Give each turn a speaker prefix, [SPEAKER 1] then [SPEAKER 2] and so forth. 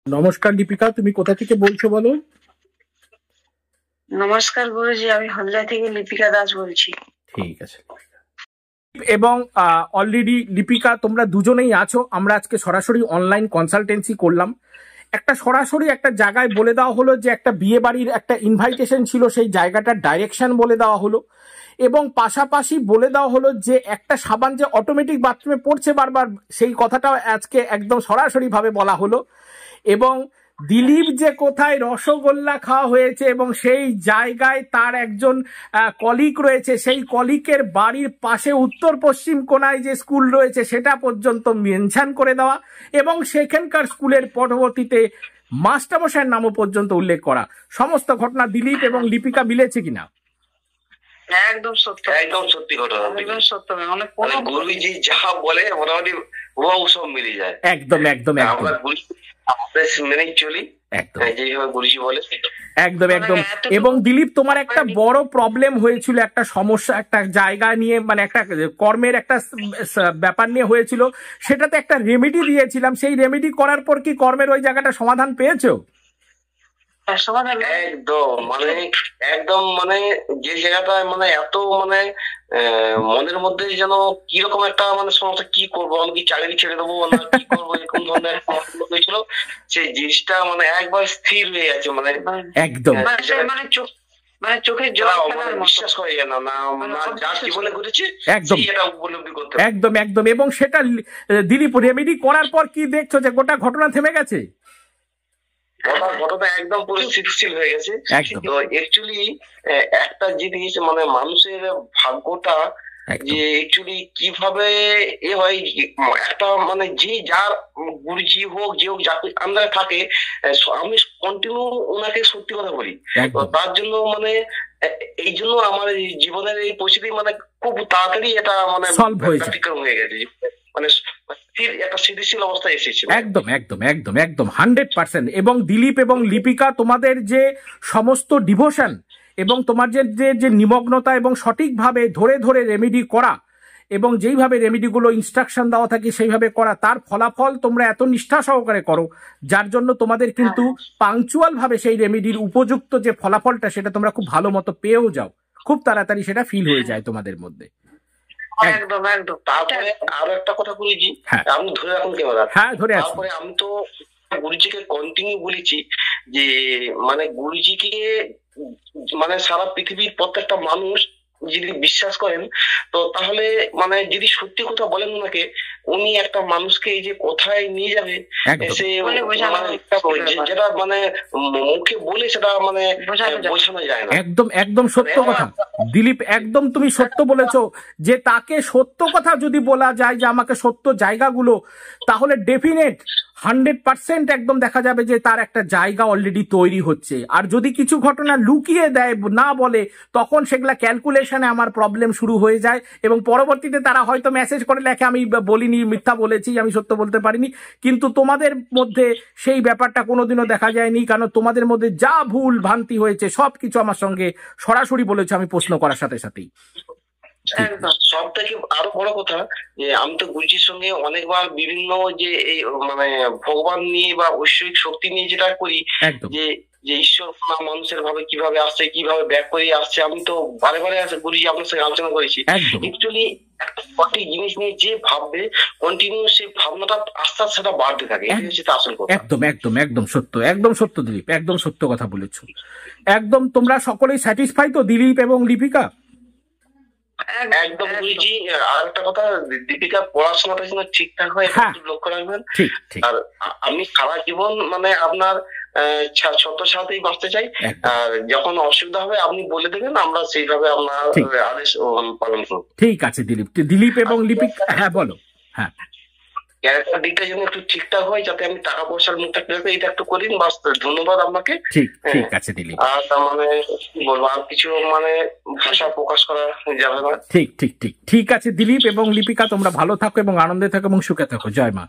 [SPEAKER 1] নমস্কার দীপিকা, তুমি কোথা থেকে বলছো বলো?
[SPEAKER 2] নমস্কার গুরুজি, আমি হলদিয়া থেকে লিপিকা দাস বলছি।
[SPEAKER 1] ঠিক আছে। এবং অলরেডি লিপিকা তোমরা দুজনেই আছো। আমরা আজকে সরাসরি অনলাইন কনসালটেন্সি করলাম। একটা সরাসরি একটা জায়গায় বলে দেওয়া হলো যে একটা বিয়ে বাড়ির একটা ইনভাইটেশন ছিল, সেই জায়গাটার ডাইরেকশন বলে দেওয়া হলো এবং পাশাপাশি বলে দেওয়া হলো যে একটা সাবান যে অটোমেটিক বাথরুমে পড়ছে বারবার, সেই কথাটাও আজকে একদম সরাসরি ভাবে বলা হলো। এবং দিলীপ যে কোথায় রসগোল্লা খাওয়া হয়েছে এবং সেই জায়গায় তার একজন কলিগ রয়েছে, সেই কলিকের বাড়ির পাশে উত্তর পশ্চিম কোণায় যে স্কুল রয়েছে সেটা পর্যন্ত মেনশন করে দেওয়া এবং সেখানকার স্কুলের পরবর্তীতে মাস্টারমশাইয়ের নামও পর্যন্ত উল্লেখ করা। সমস্ত ঘটনা দিলীপ এবং লিপিকা মিলেছে কিনা?
[SPEAKER 2] একদম সত্য,
[SPEAKER 3] একদম সত্যি ঘটনা,
[SPEAKER 2] একদম সত্য।
[SPEAKER 3] মানে গুরুজি যা বলে মোটামুটি হুবহু সব মিলে যায়।
[SPEAKER 1] একদম একদম
[SPEAKER 3] আমরা মেনেই চলি যেভাবে গুরুজি বলে।
[SPEAKER 1] একদম একদম। এবং দিলীপ, তোমার একটা বড় প্রবলেম হয়েছিল, একটা সমস্যা একটা জায়গা নিয়ে, মানে একটা কর্মের একটা ব্যাপার নিয়ে হয়েছিল, সেটাতে একটা রেমেডি দিয়েছিলাম। সেই রেমেডি করার পর কি কর্মের ওই জায়গাটা সমাধান পেয়েছো?
[SPEAKER 3] একদম মানে যে জায়গাটা মানে এত মানে মনের মধ্যে যেন কিরকম একটা মানে সমস্যা, কি করবো, আমি কি চাকরি ছেড়ে দেবো না কি করবো, এরকম ধরনের হয়েছিল। সেই জিনিসটা মানে একবার স্থির হয়ে গেছে, মানে
[SPEAKER 1] একদম
[SPEAKER 2] মানে চোখে জল
[SPEAKER 3] বিশ্বাস হয়ে যায় না যা জীবনে ঘটেছে
[SPEAKER 1] একদম
[SPEAKER 3] এটা উপলব্ধি করতে।
[SPEAKER 1] একদম একদম। এবং সেটা দিলীপ রেমেডি করার পর কি দেখছো যে গোটা ঘটনা থেমে গেছে?
[SPEAKER 3] ঘটনা একদম পুরো স্থিতিশীল হয়ে গেছে। তো অ্যাকচুয়ালি একটা জিনিস মানে মানুষের ভাগ্যটা যে অ্যাকচুয়ালি কিভাবে এ হয়, একটা মানে যে যার গুরুজি হোক যে হোক যাকে আন্ডারে থাকে, আমি কন্টিনিউ ওনাকে সত্যি কথা বলি। তার জন্য মানে এই জন্য আমার জীবনের এই পরিস্থিতি মানে খুব তাড়াতাড়ি এটা মানে
[SPEAKER 1] সলভ হয়ে
[SPEAKER 3] গেছে, মানে একটা স্থিতিশীল অবস্থায় এসেছে।
[SPEAKER 1] একদম একদম একদম একদম 100%। এবং দিলীপ এবং লিপিকা, তোমাদের যে সমস্ত ডিভোশন এবং তোমার যে নিমগ্নতা এবং সঠিকভাবে ধরে ধরে রেমেডি করা এবং যেইভাবে রেমেডিগুলো ইনস্ট্রাকশন দেওয়া থাকে সেইভাবে করা, তার ফলাফল তোমরা এত নিষ্ঠা সহকারে করো, যার জন্য তোমাদের কিন্তু পাংচুয়াল ভাবে সেই রেমেডির উপযুক্ত যে ফলাফলটা সেটা তোমরা খুব ভালো মতো পেয়েও যাও, খুব তাড়াতাড়ি সেটা ফিল হয়ে যায় তোমাদের মধ্যে।
[SPEAKER 2] একদম একদম।
[SPEAKER 3] তারপরে আরো একটা কথা গুরুজি, আপনি ধরে রাখুন ক্যামেরা।
[SPEAKER 1] হ্যাঁ, ধরে আছি।
[SPEAKER 3] তারপরে আমি তো গুরুজিকে কন্টিনিউ বলেছি যে মানে গুরুজিকে মানে সারা পৃথিবীর প্রত্যেকটা মানুষ যদি বিশ্বাস করেন, তো তাহলে মানে যদি সত্যি কথা বলেন ওনাকে, উনি একটা মানুষকে এই যে কোথায় নিয়ে যাবে সে যেটা মানে মুখে বলে সেটা মানে বোঝানো যায় না।
[SPEAKER 1] একদম একদম সত্য কথা দিলীপ, একদম তুমি সত্য বলেছো যে তাকে সত্য কথা যদি বলা যায় যে আমাকে সত্য জায়গাগুলো, তাহলে ডেফিনেট 100% একদম দেখা যাবে যে তার একটা জায়গা অলরেডি তৈরি হচ্ছে। আর যদি কিছু ঘটনা লুকিয়ে দেয় না বলে, তখন সেগুলা ক্যালকুলেশনে আমার প্রবলেম শুরু হয়ে যায় এবং পরবর্তীতে তারা হয়তো মেসেজ করে লেখে আমি বলিনি, মিথ্যা বলেছি, আমি সত্য বলতে পারিনি। কিন্তু তোমাদের মধ্যে সেই ব্যাপারটা কোনোদিনও দেখা যায়নি, কারণ তোমাদের মধ্যে যা ভুল ভ্রান্তি হয়েছে সবকিছু আমার সঙ্গে সরাসরি বলেছো আমি প্রশ্ন করার সাথে সাথেই।
[SPEAKER 3] সব থেকে আরো বড় কথা যে আমি তো গুরুজির সঙ্গে অনেকবার বিভিন্ন যে এই মানে ভগবান নিয়ে বা ঐশ্বরিক শক্তি নিয়ে যেটা করি, যে যে ঈশ্বর মানুষের ভাবে কিভাবে আসছে, কিভাবে ব্যাক করে আসছে, আমি তো বারে বারে গুরুজি আপনার সঙ্গে আলোচনা করেছি। অ্যাকচুয়ালি একটা সঠিক জিনিস নিয়ে যে ভাববে কন্টিনিউ, সেই ভাবনাটা আস্তে আস্তে সেটা বাড়তে থাকে। এই হচ্ছে আসল কথা।
[SPEAKER 1] একদম একদম একদম সত্য, একদম সত্য দিলীপ, একদম সত্য কথা বলেছো। একদম তোমরা সকলেই স্যাটিসফাই তো দিলীপ এবং লিপিকা?
[SPEAKER 3] একদম গুরুজি। আর একটা কথা, দীপিকার পড়াশোনাটা যেন ঠিকঠাক হয় লক্ষ্য রাখবেন। আর আমি সারা জীবন মানে আপনার ছোট্ট সাথেই বাঁচতে চাই। আর যখন অসুবিধা হবে আপনি বলে দেবেন, আমরা সেইভাবে আপনার আদেশ পালন করব।
[SPEAKER 1] ঠিক আছে দিলীপ। দিলীপ এবং লিপিকা, হ্যাঁ বলো। হ্যাঁ,
[SPEAKER 3] ক্যারেক্টার দিকটা যেন একটু ঠিকঠাক হয়, যাতে আমি টাকা পয়সার মুখটা ক্লিয়ার করি, এটা একটু করিন। বাস, ধন্যবাদ আপনাকে।
[SPEAKER 1] ঠিক আছে দিলীপ।
[SPEAKER 3] আর তার মানে কি বলবো, আর কিছু মানে ভাষা প্রকাশ করা যাবে না।
[SPEAKER 1] ঠিক ঠিক ঠিক ঠিক আছে দিলীপ এবং লিপিকা, তোমরা ভালো থাকো এবং আনন্দে থাকো এবং সুখে থাকো। জয় মা।